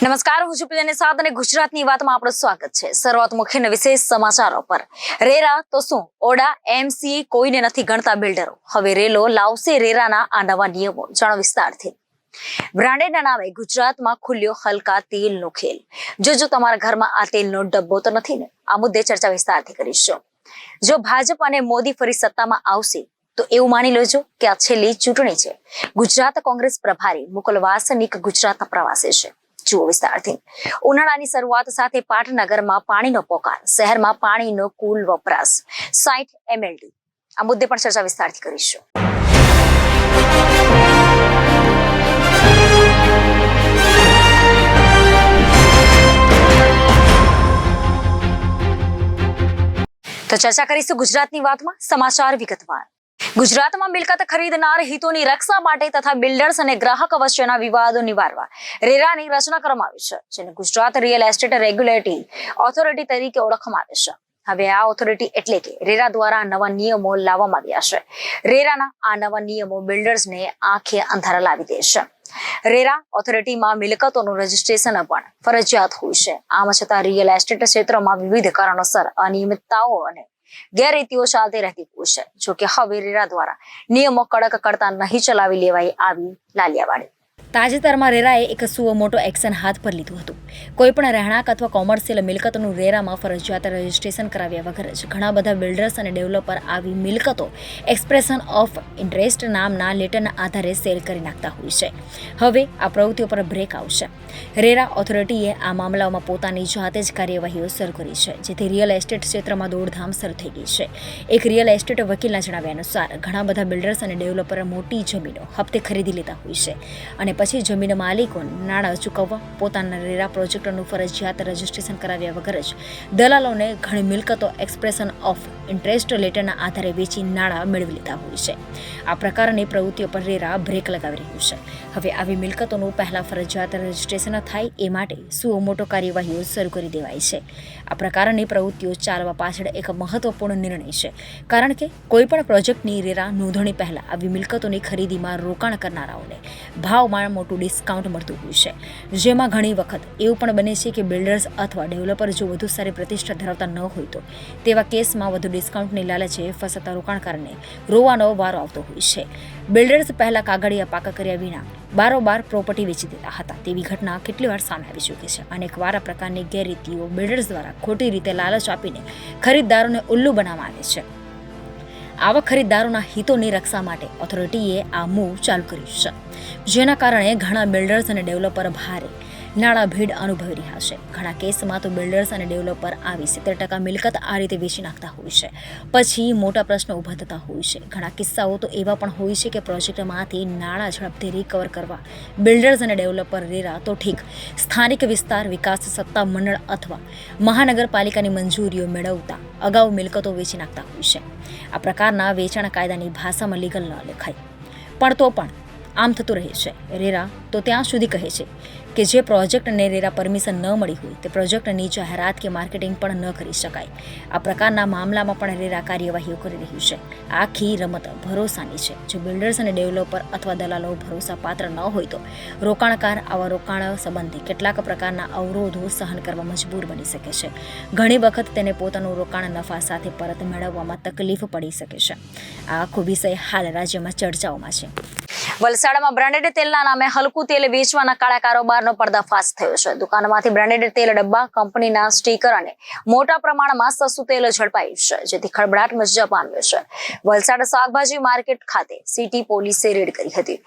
નમસ્કાર, હું છું પ્રિયાની સાથ અને ગુજરાતની વાતમાં આપણું સ્વાગત છે. શરૂઆત મુખ્ય વિશેષ સમાચારો પર. રેરા તો શું, ઓડા એમસી કોઈને નથી ગણતા બિલ્ડરો. હવે રેલો લાવશે રેરાના આ નવા નિયમો. જાણો વિસ્તારથી. બ્રાન્ડેડના નામે ગુજરાતમાં ખુલ્યો હલકા તેલનો ખેલ. જો તમારા ઘરમાં આ તેલનો ડબ્બો તો નથી ને? આ મુદ્દે ચર્ચા વિસ્તારથી કરીશું. જો ભાજપ અને મોદી ફરી સત્તામાં આવશે તો એવું માની લેજો કે આ છેલ્લી ચૂંટણી છે. ગુજરાત કોંગ્રેસ પ્રભારી મુકુલ વાસનિક ગુજરાતના પ્રવાસે છે. જુઓ વિસ્તારથી. ઉનાળાની શરૂઆત સાથે પાટનગરમાં પાણીનો પોકાર. શહેરમાં પાણીનો કુલ વપરાશ 60 MLD. આ મુદ્દે પણ ચર્ચા વિસ્તારથી કરીશું. તો ચર્ચા કરીશું ગુજરાતની વાતમાં. સમાચાર વિગતવાર. ગુજરાતમાં મિલકત ખરીદનાર હિતોની રક્ષા માટે તથા બિલ્ડર્સ અને ગ્રાહક વચ્ચેના વિવાદો નિવારવા રેરાની રચના કરવામાં આવી છે, જેને Gujarat real estate regulatory authority તરીકે ઓળખવામાં આવે છે. હવે આ ઓથોરિટી એટલે કે રેરા દ્વારા નવા નિયમો લાવવામાં આવ્યા છે. રેરાના આ નવા નિયમો બિલ્ડર્સને આંખે અંધારા લાવી દે છે. રેરા ઓથોરિટીમાં મિલકતોનું રજીસ્ટ્રેશન પણ ફરજિયાત હોય છે. આમ છતાં રિયલ એસ્ટેટ ક્ષેત્રમાં વિવિધ કારણોસર અનિયમિતતાઓ અને ગેરરીતિઓ ચાલતી રહેતી હોય છે. જોકે હવે રેરા દ્વારા નિયમો કડક કરતા નહીં ચલાવી લેવાય આવી લાલિયાવાડી. તાજેતરમાં રેરાએ એક સુઓ મોટો એક્શન હાથ પર લીધું હતું. કોઈ પણ રહેણાંક અથવા કોમર્શિયલ મિલકતોનું રેરામાં ફરજિયાત રજીસ્ટ્રેશન કરાવ્યા વગર જ ઘણા બધા બિલ્ડર્સ અને ડેવલપર આવી મિલકતો એક્સપ્રેશન ઓફ ઇન્ટરેસ્ટ નામના લેટરના આધારે સેલ કરી નાખતા હોય છે. હવે આ પ્રવૃત્તિઓ પર બ્રેક આવશે. રેરા ઓથોરિટીએ આ મામલાઓમાં પોતાની જાતે જ કાર્યવાહીઓ શરૂ કરી છે, જેથી રિયલ એસ્ટેટ ક્ષેત્રમાં દોડધામ શરૂ થઈ ગઈ છે. એક રિયલ એસ્ટેટ વકીલના જણાવ્યા અનુસાર ઘણા બધા બિલ્ડર્સ અને ડેવલપર મોટી જમીનો હપ્તે ખરીદી લેતા હોય છે અને પછી જમીન માલિકોને નાણાં ચૂકવવા પોતાના રેરા પ્રોજેક્ટનું ફરજિયાત રજીસ્ટ્રેશન કરાવ્યા વગર જ દલાલોને ઘણી મિલકતો એક્સપ્રેશન ઓફ ઇન્ટરેસ્ટ લેટરના આધારે વેચી નાણાં મેળવી લેતા હોય છે. આ પ્રકારની પ્રવૃત્તિઓ પર રેરા બ્રેક લગાવી રહ્યું છે. હવે આવી મિલકતોનું પહેલા ફરજિયાત રજીસ્ટ્રેશન થાય એ માટે સુઓ મોટો કાર્યવાહીઓ શરૂ કરી દેવાય છે. આ પ્રકારની પ્રવૃત્તિઓ ચાલવા પાછળ એક મહત્વપૂર્ણ નિર્ણય છે, કારણ કે કોઈપણ પ્રોજેક્ટની રેરા નોંધણી પહેલા આવી મિલકતોની ખરીદીમાં રોકાણ કરનારાઓને ભાવમાં મોટું ડિસ્કાઉન્ટ મળતું હોય છે. જેમાં ઘણી વખત એવું પણ બને છે કે બિલ્ડર્સ અથવા ડેવલપર જો વધુ સારી પ્રતિષ્ઠા ધરાવતા ન હોય તો તેવા કેસમાં વધુ ડિસ્કાઉન્ટની લાલચે ફસાતા રોકાણકારને રોવાનો વારો આવતો હોય છે. બિલ્ડર્સ પહેલા કાગળિયા પાકા કર્યા વિના બારોબાર પ્રોપર્ટી વેચી દેતા હતા તેવી ઘટના કેટલી વાર સામે આવી ચૂકી છે. અનેકવાર આ પ્રકારની ગેરરીતિઓ બિલ્ડર્સ દ્વારા ખોટી રીતે લાલચ આપીને ખરીદદારોને ઉલ્લુ બનાવવામાં આવે છે. આવા ખરીદદારોના હિતોની રક્ષા માટે ઓથોરિટીએ આ મૂવ ચાલુ કર્યું છે, જેના કારણે ઘણા બિલ્ડર્સ અને ડેવલપર ભારે નાણાં ભીડ અનુભવી રહ્યા છે. ઘણા કેસમાં તો બિલ્ડર્સ અને ડેવલપર આવી 70% મિલકત આ રીતે વેચી નાખતા હોય છે. પછી મોટા પ્રશ્નો ઊભા થતા હોય છે. ઘણા કિસ્સાઓ તો એવા પણ હોય છે કે પ્રોજેક્ટમાંથી નાણાં ઝડપથી રિકવર કરવા બિલ્ડર્સ અને ડેવલપર રેરા તો ઠીક, સ્થાનિક વિસ્તાર વિકાસ સત્તા મંડળ અથવા મહાનગરપાલિકાની મંજૂરીઓ મેળવતા અગાઉ મિલકતો વેચી નાખતા હોય છે. આ પ્રકારના વેચાણ કાયદાની ભાષામાં લીગલ ન લખાય, પણ તો પણ આમ થતું રહે છે. રેરા તો ત્યાં સુધી કહે છે કે જે પ્રોજેક્ટને રેરા પરમિશન ન મળી હોય તે પ્રોજેક્ટની જાહેરાત કે માર્કેટિંગ પણ ન કરી શકાય. આ પ્રકારના મામલામાં પણ રેરા કાર્યવાહીઓ કરી રહ્યું છે. આખી રમત ભરોસાની છે. જો બિલ્ડર્સ અને ડેવલપર અથવા દલાલો ભરોસા પાત્ર ન હોય તો રોકાણકાર આવા રોકાણ સંબંધી કેટલાક પ્રકારના અવરોધો સહન કરવા મજબૂર બની શકે છે. ઘણી વખત તેને પોતાનું રોકાણ નફા સાથે પરત મેળવવામાં તકલીફ પડી શકે છે. આ આખો વિષય હાલ રાજ્યમાં ચર્ચાઓમાં છે. વલસાડમાં બ્રાન્ડેડ તેલના નામે હલકું તેલ વેચવાના કાળા કારોબારનો પર્દાફાશ થયો છે. દુકાનમાંથી બ્રાન્ડેડ તેલ ડબ્બા, કંપનીના સ્ટીકર અને મોટા પ્રમાણમાં સસ્તું તેલ ઝડપાયું છે, જેથી ખળભળાટ મચવા પામ્યો છે. વલસાડ શાકભાજી માર્કેટ ખાતે સિટી પોલીસે રેડ કરી હતી,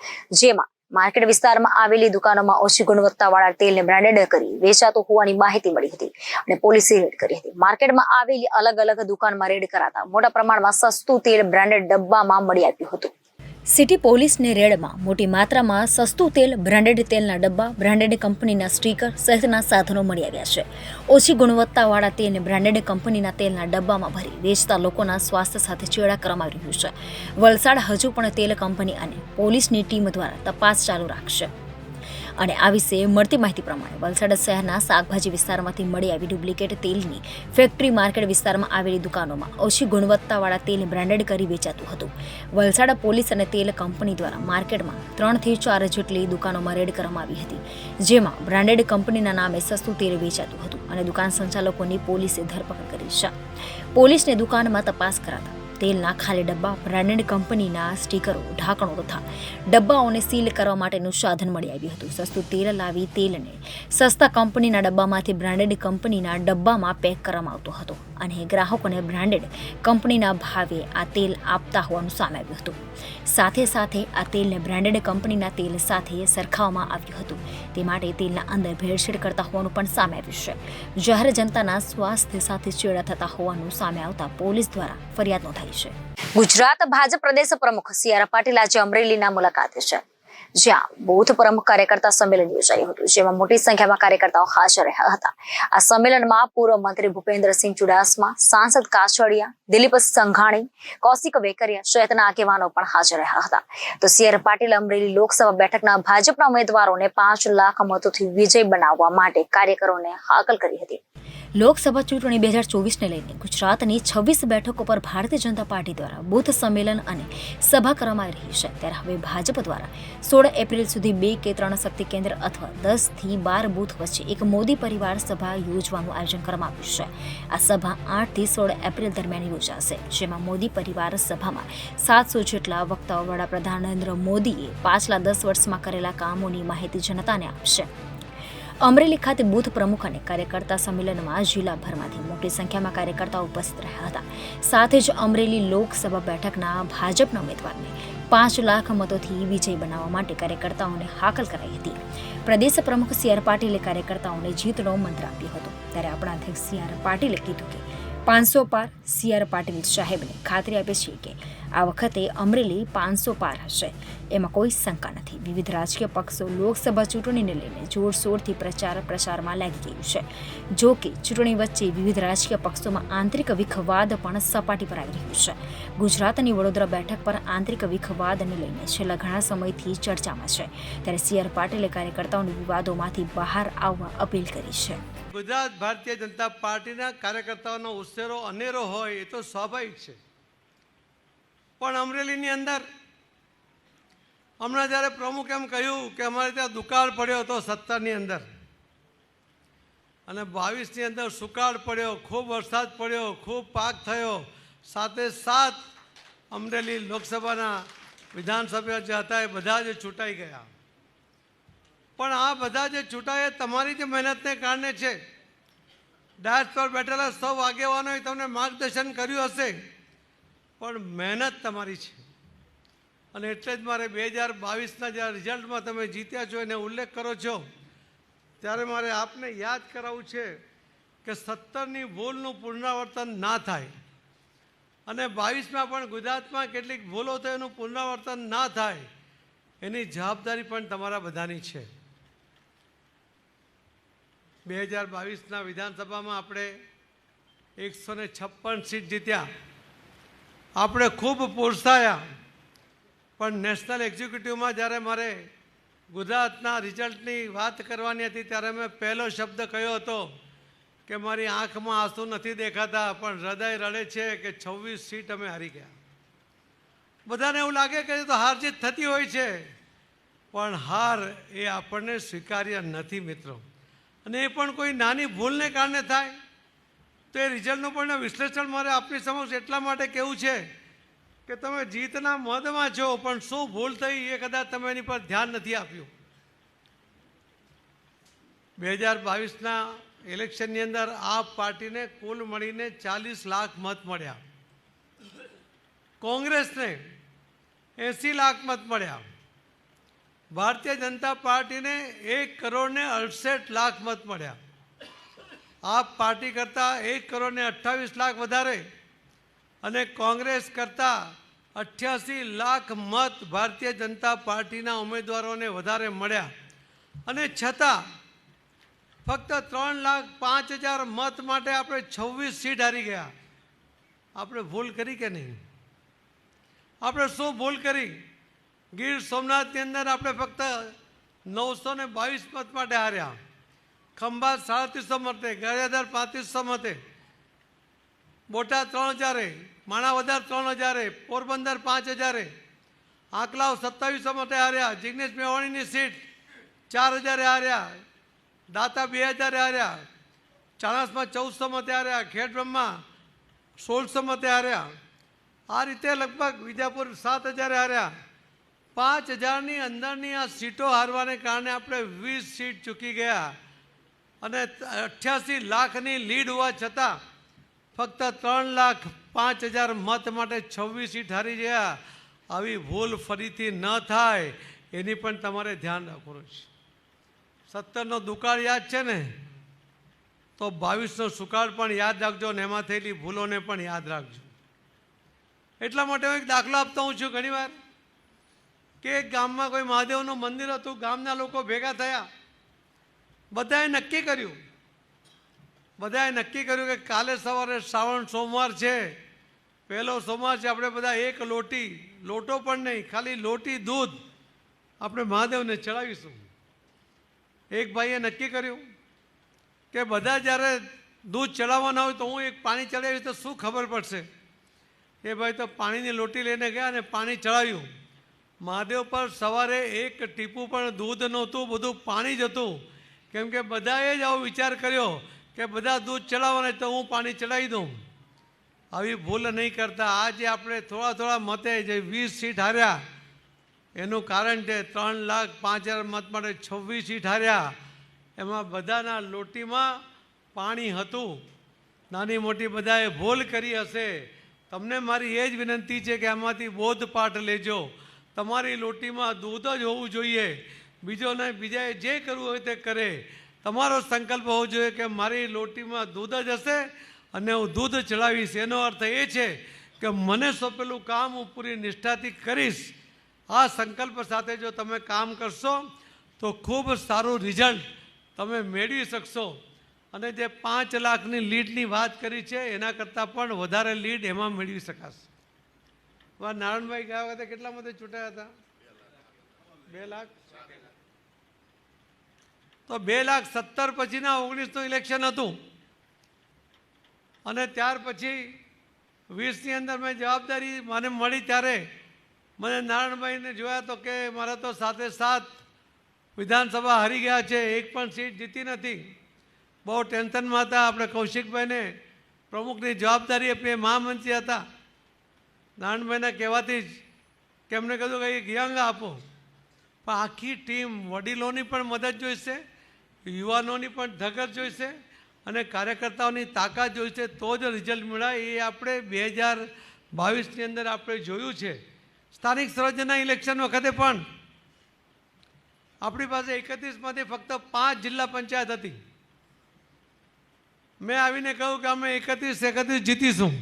જેમાં માર્કેટ વિસ્તારમાં આવેલી દુકાનોમાં ઓછી ગુણવત્તાવાળા તેલને બ્રાન્ડેડ કરી વેચાતું હોવાની માહિતી મળી હતી અને પોલીસે રેડ કરી હતી. માર્કેટમાં આવેલી અલગ અલગ દુકાનમાં રેડ કરાતા મોટા પ્રમાણમાં સસ્તું તેલ બ્રાન્ડેડ ડબ્બામાં મળી આવ્યું હતું. સિટી પોલીસની રેડમાં મોટી માત્રામાં સસ્તું તેલ, બ્રાન્ડેડ તેલના ડબ્બા, બ્રાન્ડેડ કંપનીના સ્ટીકર સહિતના સાધનો મળી આવ્યા છે. ઓછી ગુણવત્તાવાળા તેલને બ્રાન્ડેડ કંપનીના તેલના ડબ્બામાં ભરી વેચતા લોકોના સ્વાસ્થ્ય સાથે ચેડા કરવામાં આવી રહ્યું છે. વલસાડ હજુ પણ તેલ કંપની અને પોલીસની ટીમ દ્વારા તપાસ ચાલુ રાખશે. અને આ વિશે મળતી માહિતી પ્રમાણે વલસાડ શહેરના શાકભાજી વિસ્તારમાંથી મળી આવી ડુપ્લિકેટ તેલની ફેક્ટરી માર્કેટ વિસ્તારમાં આવેલી દુકાનોમાં ઓછી ગુણવત્તાવાળા તેલ બ્રાન્ડેડ કરી વેચાતું હતું. વલસાડ પોલીસ અને તેલ કંપની દ્વારા માર્કેટમાં 3 થી 4 જેટલી દુકાનોમાં રેડ કરવામાં આવી હતી, જેમાં બ્રાન્ડેડ કંપનીના નામે સસ્તું તેલ વેચાતું હતું અને દુકાન સંચાલકોની પોલીસે ધરપકડ કરી છે. પોલીસને દુકાનમાં તપાસ કરાતા તેલના ખાલી ડબ્બા, બ્રાન્ડેડ કંપનીના સ્ટીકરો, ઢાંકણો તથા ડબ્બાઓને સીલ કરવા માટેનું સાધન મળી આવ્યું હતું. સસ્તું તેલ લાવી તેલને સસ્તા કંપનીના ડબ્બામાંથી બ્રાન્ડેડ કંપનીના ડબ્બામાં પેક કરવામાં આવતો હતો અને ગ્રાહકોને બ્રાન્ડેડ કંપનીના ભાવે આ તેલ આપતા હોવાનું સામે આવ્યું હતું. સાથે સાથે આ તેલને બ્રાન્ડેડ કંપનીના તેલ સાથે સરખાવવામાં આવ્યું હતું. તે માટે તેલના અંદર ભેળસેળ કરતા હોવાનું પણ સામે આવ્યું છે. જાહેર જનતાના સ્વાસ્થ્ય સાથે ચેડા થતા હોવાનું સામે આવતા પોલીસ દ્વારા ફરિયાદ નોંધાઈ છે. ગુજરાત ભાજપ પ્રદેશ પ્રમુખ સી.આર. પાટીલ આજે અમરેલીના મુલાકાતે છે, જ્યાં બૂથ પ્રમુખ કાર્યકર્તા સંમેલન યોજાયું હતું, જેમાં મોટી સંખ્યામાં કાર્યકર્તાઓ હાજર રહ્યા હતા. આ સંમેલનમાં પૂર્વ મંત્રી ભૂપેન્દ્રસિંહ ચુડાસમા, સાંસદ કાછડિયા, દિલીપ સંઘાણી, કૌશિક વેકરિયા સહિતના આગેવાનો પણ હાજર રહ્યા હતા. તો સી.આર. પાટીલ અમરેલી લોકસભા બેઠકના ભાજપના ઉમેદવારોને 5 લાખ મતોથી વિજય બનાવવા માટે કાર્યકરોને હાકલ કરી હતી. લોકસભા ચૂંટણી 2024ને લઈને ગુજરાતની 26 બેઠકો પર ભારતીય જનતા પાર્ટી દ્વારા બૂથ સંમેલન અને સભા કરવામાં આવી રહી છે. ત્યારે હવે ભાજપ દ્વારા 16 એપ્રિલ સુધી 2 કે 3 શક્તિ કેન્દ્ર અથવા 10 થી 12 બૂથ વચ્ચે એક મોદી પરિવાર સભા યોજવાનું આયોજન કરવામાં આવ્યું છે. આ સભા 8 થી 16 એપ્રિલ દરમિયાન યોજાશે, જેમાં મોદી પરિવાર સભામાં 700 જેટલા વક્તાઓ વડાપ્રધાન નરેન્દ્ર મોદીએ પાછલા 10 વર્ષમાં કરેલા કામોની માહિતી જનતાને આપશે. અમરેલી ખાતે બૂથ પ્રમુખ અને કાર્યકર્તા સંમેલનમાં જિલ્લાભરમાંથી મોટી સંખ્યામાં કાર્યકર્તાઓ ઉપસ્થિત રહ્યા હતા. સાથે જ અમરેલી લોકસભા બેઠકના ભાજપના ઉમેદવારને 5 લાખ મતોથી વિજય બનાવવા માટે કાર્યકર્તાઓને હાકલ કરાઈ હતી. પ્રદેશ પ્રમુખ સી.આર. પાટીલે કાર્યકર્તાઓને જીતનો મંત્ર આપ્યો હતો. ત્યારે આપણા અધ્યક્ષ સી.આર. પાટીલે કીધું કે 500 પાર. સી.આર. પાટીલ સાહેબને ખાતરી આપે છે કે આ વખતે અમરેલી 500 પાર હશે, એમાં કોઈ શંકા નથી. વિવિધ રાજકીય પક્ષો લોકસભા ચૂંટણીને લઈને જોરશોરથી પ્રચારમાં લાગી ગયું છે. જો કે ચૂંટણી વચ્ચે વિવિધ રાજકીય પક્ષોમાં આંતરિક વિખવાદ પણ સપાટી પર આવી રહ્યું છે. ગુજરાતની વડોદરા બેઠક પર આંતરિક વિખવાદને લઈને છેલ્લા ઘણા સમયથી ચર્ચામાં છે. ત્યારે સી.આર. પાટીલે કાર્યકર્તાઓને વિવાદોમાંથી બહાર આવવા અપીલ કરી છે. ગુજરાત ભારતીય જનતા પાર્ટીના કાર્યકર્તાઓનો ઉશ્કેરો અનેરો હોય એ તો સ્વાભાવિક છે, પણ અમરેલીની અંદર હમણાં જ્યારે પ્રમુખ એમ કહ્યું કે અમારે ત્યાં દુકાળ પડ્યો હતો 17ની અંદર અને 22ની અંદર સુકાળ પડ્યો, ખૂબ વરસાદ પડ્યો, ખૂબ પાક થયો, સાથે સાથ અમરેલી લોકસભાના વિધાનસભા જે હતા એ બધા જ ચૂંટાઈ ગયા. પણ આ બધા જે ચૂંટાય તમારી જે મહેનતને કારણે છે. ડાયસ પર બેઠેલા 100 આગેવાનોએ તમને માર્ગદર્શન કર્યું હશે, પણ મહેનત તમારી છે. અને એટલે જ મારે 2022ના જ્યારે રિઝલ્ટમાં તમે જીત્યા છો એને ઉલ્લેખ કરો છો, ત્યારે મારે આપને યાદ કરાવવું છે કે 17ની ભૂલનું પુનરાવર્તન ના થાય અને 22માં પણ ગુજરાતમાં કેટલીક ભૂલો થઈ એનું પુનરાવર્તન ના થાય, એની જવાબદારી પણ તમારા બધાની છે. 2022ના વિધાનસભામાં આપણે 156 સીટ જીત્યા, આપણે ખૂબ પોષાયા. પણ નેશનલ એક્ઝિક્યુટિવમાં જ્યારે મારે ગુજરાતના રિઝલ્ટની વાત કરવાની હતી ત્યારે મેં પહેલો શબ્દ કહ્યો હતો કે મારી આંખમાં આંસુ નથી દેખાતા, પણ હૃદય રડે છે કે 26 સીટ અમે હારી ગયા. બધાને એવું લાગે કે તો હાર જીત થતી હોય છે, પણ હાર એ આપણને સ્વીકાર્ય નથી મિત્રો. અને એ પણ કોઈ નાની ભૂલને કારણે થાય તો એ રિઝલ્ટનું પણ વિશ્લેષણ મારે આપની સમક્ષ એટલા માટે કહેવું છે કે તમે જીતના મદમાં છો, પણ શું ભૂલ થઈ એ કદાચ તમે એની પર ધ્યાન નથી આપ્યું. 2022ના ઇલેક્શનની અંદર આ પાર્ટીને કુલ મળીને 40 લાખ મત મળ્યા, કોંગ્રેસને 80 લાખ મત મળ્યા, ભારતીય જનતા પાર્ટીને 1,68 લાખ મત મળ્યા. આપ પાર્ટી કરતાં 1,28 લાખ વધારે અને કોંગ્રેસ કરતાં 88 લાખ મત ભારતીય જનતા પાર્ટીના ઉમેદવારોને વધારે મળ્યા. અને છતાં ફક્ત 3,05,000 મત માટે આપણે 26 સીટ હારી ગયા. આપણે ભૂલ કરી કે નહીં? આપણે શું ભૂલ કરી? ગીર સોમનાથની અંદર આપણે ફક્ત 922 મત માટે હાર્યા. ખંભાત 3700 મતે, ગારિયાધાર 3500 મતે, બોટાદ 3000, માણાવદર 3000, પોરબંદર 5000, આંકલાવ 2700 મતે હાર્યા. જિગ્નેશ મેવાણીની સીટ 4000 હાર્યા. દાતા 2000 હાર્યા. ચાણસમાં 1400 મતે હાર્યા. ખેડબ્રહ્મા 1600 મતે હાર્યા. આ રીતે લગભગ વિજાપુર 7000 હાર્યા. 5000ની અંદરની આ સીટો હારવાને કારણે આપણે 20 સીટ ચૂકી ગયા અને 88 લાખની લીડ હોવા છતાં ફક્ત 3,05,000 મત માટે 26 સીટ હારી ગયા. આવી ભૂલ ફરીથી ન થાય એની પણ તમારે ધ્યાન રાખવું છે. 17નો દુકાળ યાદ છે ને, તો 22નો સુકાળ પણ યાદ રાખજો અને એમાં થયેલી ભૂલોને પણ યાદ રાખજો. એટલા માટે હું એક દાખલો આપતો હું છું. ઘણીવાર કે એક ગામમાં કોઈ મહાદેવનું મંદિર હતું. ગામના લોકો ભેગા થયા. બધાએ નક્કી કર્યું કે કાલે સવારે શ્રાવણ સોમવાર છે, પહેલો સોમવાર છે, આપણે બધા એક લોટો પણ નહીં, ખાલી લોટી દૂધ આપણે મહાદેવને ચડાવીશું. એક ભાઈએ નક્કી કર્યું કે બધા જ્યારે દૂધ ચડાવવાના હોય તો હું એક પાણી ચડાવીશ તો શું ખબર પડશે. એ ભાઈ તો પાણીની લોટી લઈને ગયા અને પાણી ચડાવ્યું. મહાદેવ પર સવારે એક ટીપું પણ દૂધ નહોતું, બધું પાણી જ હતું. કેમ કે બધાએ જ આવો વિચાર કર્યો કે બધા દૂધ ચડાવવાના તો હું પાણી ચડાવી દઉં. આવી ભૂલ નહીં કરતા. આજે આપણે થોડા મતે જે 20 સીટ હાર્યા એનું કારણ છે 3,05,000 મત માટે 26 સીટ હાર્યા. એમાં બધાના લોટીમાં પાણી હતું. નાની મોટી બધાએ ભૂલ કરી હશે. તમને મારી એ જ વિનંતી છે કે આમાંથી બોધપાઠ લેજો. તમારી લોટીમાં દૂધ જ હોવું જોઈએ. બીજાએ જે કરવું હોય તે કરે. તમારો સંકલ્પ હોવો જોઈએ કે મારી લોટીમાં દૂધ જ હશે અને હું દૂધ ચડાવીશ. એનો અર્થ એ છે કે મને સોંપેલું કામ હું પૂરી નિષ્ઠાથી કરીશ. આ સંકલ્પ સાથે જો તમે કામ કરશો તો ખૂબ સારું રિઝલ્ટ તમે મેળવી શકશો. અને જે 5 લાખની લીડની વાત કરી છે એના કરતાં પણ વધારે લીડ એમાં મેળવી શકાશે. નારાયણભાઈ ગયા વખતે કેટલા મતે ચૂંટાયા હતા? 2 લાખ. તો 2,17,000 પછીના 19નું ઇલેક્શન હતું અને ત્યાર પછી 20ની અંદર મેં જવાબદારી મને મળી ત્યારે મને નારાયણભાઈને જોયા તો કે મારા તો 7 વિધાનસભા હારી ગયા છે, એક પણ સીટ જીતી નથી. બહુ ટેન્શનમાં હતા. આપણે કૌશિકભાઈને પ્રમુખની જવાબદારી આપી, મહામંત્રી હતા. નારાયણભાઈના કહેવાથી જ કે એમને કહ્યું કે એક યંગ આપો. પણ આખી ટીમ, વડીલોની પણ મદદ જોઈશે, યુવાનોની પણ ધગર જોઈશે અને કાર્યકર્તાઓની તાકાત જોઈશે તો જ રિઝલ્ટ મળાય. એ આપણે 2022ની અંદર આપણે જોયું છે. સ્થાનિક સ્વરાજ્યના ઇલેક્શન વખતે પણ આપણી પાસે 31માંથી ફક્ત 5 જિલ્લા પંચાયત હતી. મેં આવીને કહ્યું કે અમે 31 જીતીશું.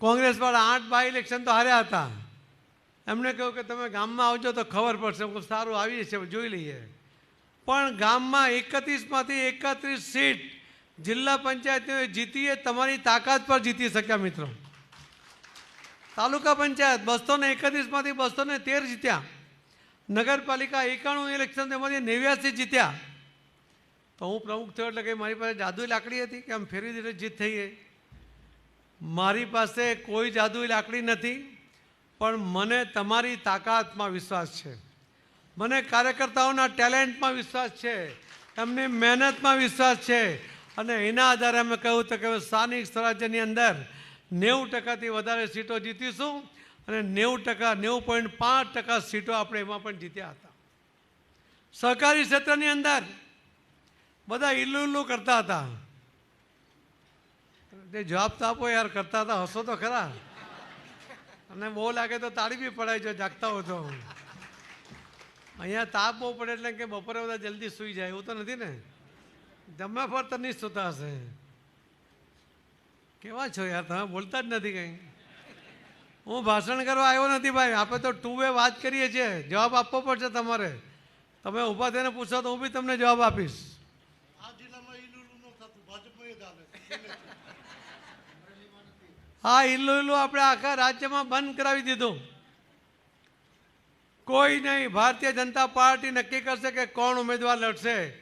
કોંગ્રેસવાળા 8 બાય ઇલેક્શન તો હાર્યા હતા. એમને કહ્યું કે તમે ગામમાં આવજો તો ખબર પડશે. સારું આવીએ છીએ, જોઈ લઈએ. પણ ગામમાં 31માંથી 31 સીટ જિલ્લા પંચાયતને જીતીએ તમારી તાકાત પર જીતી શક્યા મિત્રો. તાલુકા પંચાયત 231માંથી 213 જીત્યા. નગરપાલિકા 91 ઇલેક્શન તેમાંથી 89 જીત્યા. તો હું પ્રમુખ થયો એટલે કે મારી પાસે જાદુઈ લાકડી હતી કે આમ ફેરવી દીધે જીત થઈ ગઈ. મારી પાસે કોઈ જાદુઈ લાકડી નથી. પણ મને તમારી તાકાતમાં વિશ્વાસ છે, મને કાર્યકર્તાઓના ટેલેન્ટમાં વિશ્વાસ છે, એમની મહેનતમાં વિશ્વાસ છે અને એના આધારે અમે કહ્યું તો કે સ્થાનિક સ્વરાજ્યની અંદર 90%થી વધારે સીટો જીતીશું અને 90.5% સીટો આપણે એમાં પણ જીત્યા હતા. સહકારી ક્ષેત્રની અંદર બધા ઇલ્લુ કરતા હતા. જવાબ તો આપો યાર, કરતા હતા, હસો તો ખરા. અને બહુ લાગે તો તાળી બી પડાય જો જાગતા હો તો. અહીંયા તાપ બહુ પડે એટલે કે બપોરે બધા જલ્દી સૂઈ જાય એવું તો નથી ને? જમવા પર તો નહીં સૂતા હશે. કેવા છો યાર, તમે બોલતા જ નથી કંઈ. હું ભાષણ કરવા આવ્યો નથી ભાઈ. આપણે તો 2 વે વાત કરીએ છીએ. જવાબ આપવો પડશે તમારે. તમે ઊભા થઈને પૂછો તો હું બી તમને જવાબ આપીશ. હા, ઇલ્લુ આપણે આખા રાજ્યમાં બંધ કરાવી દીધું. કોઈ નહીં. ભારતીય જનતા પાર્ટી નક્કી કરશે કે કોણ ઉમેદવાર લડશે.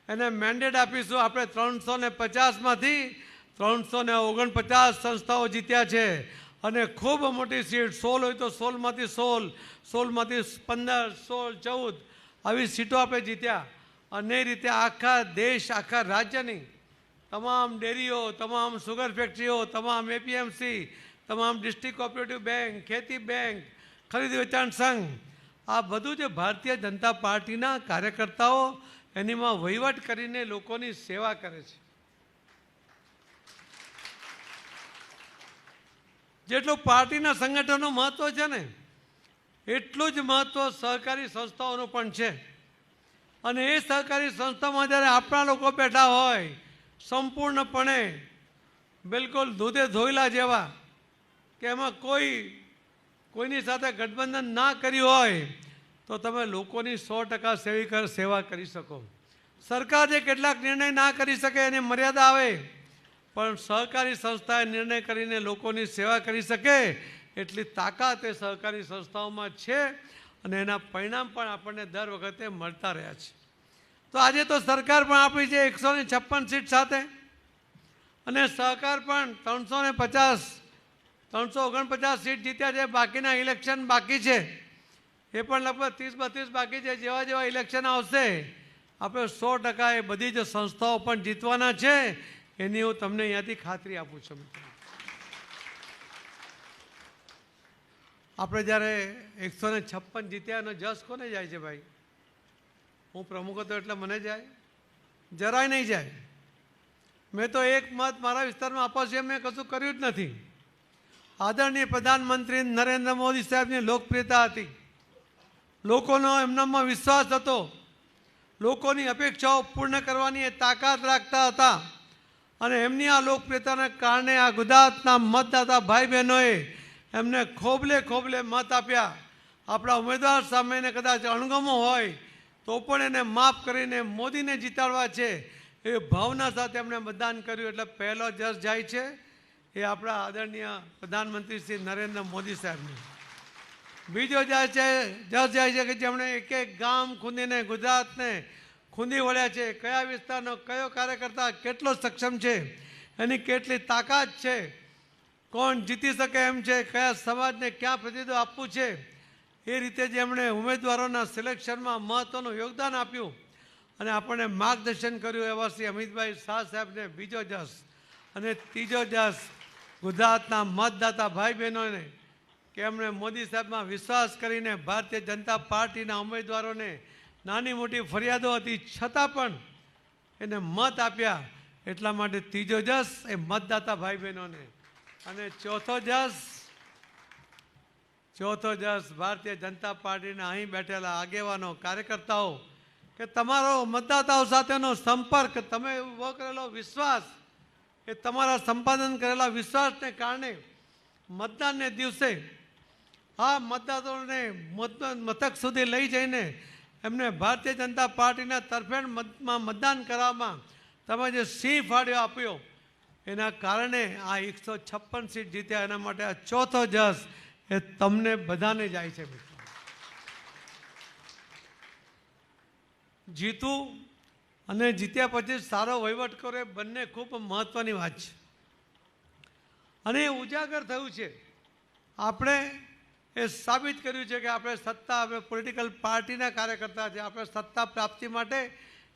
એને મેન્ડેટ આપીશું. આપણે 350માંથી 349 સંસ્થાઓ જીત્યા છે અને ખૂબ મોટી સીટ 16 હોય તો 16માંથી 16, 16માંથી 15, 16, 14 આવી સીટો આપણે જીત્યા. અને એ રીતે આખા દેશ, આખા રાજ્યની તમામ ડેરીઓ, તમામ સુગર ફેક્ટરીઓ, તમામ એપીએમસી, તમામ ડિસ્ટ્રિક્ટ કોઓપરેટિવ બેંક, ખેતી બેંક, ખરીદ વેચાણ સંઘ, આ બધું જે ભારતીય જનતા પાર્ટીના કાર્યકર્તાઓ એનીમાં વહીવટ કરીને લોકોની સેવા કરે છે. જેટલું પાર્ટીના સંગઠનનું મહત્ત્વ છે ને એટલું જ મહત્ત્વ સહકારી સંસ્થાઓનું પણ છે. અને એ સહકારી સંસ્થામાં જ્યારે આપણા લોકો બેઠા હોય સંપૂર્ણપણે બિલકુલ દૂધે ધોયેલા જેવા, કે એમાં કોઈની સાથે ગઠબંધન ના કર્યું હોય તો તમે લોકોની 100% સેવા કરી શકો. સરકાર જે કેટલાક નિર્ણય ના કરી શકે એની મર્યાદા આવે, પણ સહકારી સંસ્થાએ નિર્ણય કરીને લોકોની સેવા કરી શકે એટલી તાકાત એ સહકારી સંસ્થાઓમાં છે અને એના પરિણામ પણ આપણને દર વખતે મળતા રહ્યા છે. તો આજે તો સરકાર પણ આપણી છે 156 સીટ સાથે અને સહકાર પણ 349 સીટ જીત્યા છે. બાકીના ઇલેક્શન બાકી છે, એ પણ લગભગ 30-32 બાકી છે. જેવા જેવા ઇલેક્શન આવશે આપણે 100% એ બધી જ સંસ્થાઓ પણ જીતવાના છે, એની હું તમને અહીંયાથી ખાતરી આપું છું. આપણે જ્યારે 156 જીત્યા એનો જસ કોને જાય છે ભાઈ? હું પ્રમુખ હતો એટલે મને જાય? જરાય નહીં જાય. મેં તો એક મત મારા વિસ્તારમાં આપવા છે મેં કશું કર્યું જ નથી. આદરણીય પ્રધાનમંત્રી નરેન્દ્ર મોદી સાહેબની લોકપ્રિયતા હતી, લોકોનો એમનામાં વિશ્વાસ હતો, લોકોની અપેક્ષાઓ પૂર્ણ કરવાની એ તાકાત રાખતા હતા અને એમની આ લોકપ્રિયતાને કારણે આ ગુજરાતના મતદાતા ભાઈ બહેનોએ એમને ખોબલે ખોબલે મત આપ્યા. આપણા ઉમેદવાર સામે કદાચ અણગમો હોય તો પણ એને માફ કરીને મોદીને જીતાડવા છે એ ભાવના સાથે એમણે મતદાન કર્યું. એટલે પહેલો જસ જાય છે એ આપણા આદરણીય પ્રધાનમંત્રી શ્રી નરેન્દ્ર મોદી સાહેબને. બીજો જસ જાય છે કે જેમણે એક એક ગામ ખૂંદીને ગુજરાતને ખૂંદી વળ્યા છે. કયા વિસ્તારનો કયો કાર્યકર્તા કેટલો સક્ષમ છે, એની કેટલી તાકાત છે, કોણ જીતી શકે એમ છે, કયા સમાજને ક્યાં પ્રતિનિધિત્વ આપવું છે, એ રીતે જેમણે ઉમેદવારોના સિલેક્શનમાં મહત્ત્વનું યોગદાન આપ્યું અને આપણને માર્ગદર્શન કર્યું એવા શ્રી અમિતભાઈ શાહ સાહેબને બીજો જસ. અને ત્રીજો જસ ગુજરાતના મતદાતા ભાઈ બહેનોને કે એમણે મોદી સાહેબમાં વિશ્વાસ કરીને ભારતીય જનતા પાર્ટીના ઉમેદવારોને નાની મોટી ફરિયાદો હતી છતાં પણ એને મત આપ્યા. એટલા માટે ત્રીજો જસ એ મતદાતા ભાઈ બહેનોને. અને ચોથો જસ ભારતીય જનતા પાર્ટીના અહીં બેઠેલા આગેવાનો, કાર્યકર્તાઓ, કે તમારો મતદાતાઓ સાથેનો સંપર્ક, તમે ઉભો કરેલો વિશ્વાસ, એ તમારા સંપાદન કરેલા વિશ્વાસને કારણે મતદાનને દિવસે આ મતદાતાઓને મથક સુધી લઈ જઈને એમને ભારતીય જનતા પાર્ટીના તરફેણમાં મતદાન કરવામાં તમે જે સિંહ ફાળ્યો આપ્યો એના કારણે આ 156 સીટ જીત્યા. એના માટે આ ચોથો જસ એ તમને બધાને જાય છે. જીતું અને જીત્યા પછી સારો વહીવટ કરો એ બંને ખૂબ મહત્ત્વની વાત છે અને એ ઉજાગર થયું છે. આપણે એ સાબિત કર્યું છે કે આપણે સત્તા, આપણે પોલિટિકલ પાર્ટીના કાર્યકર્તા છે, આપણે સત્તા પ્રાપ્તિ માટે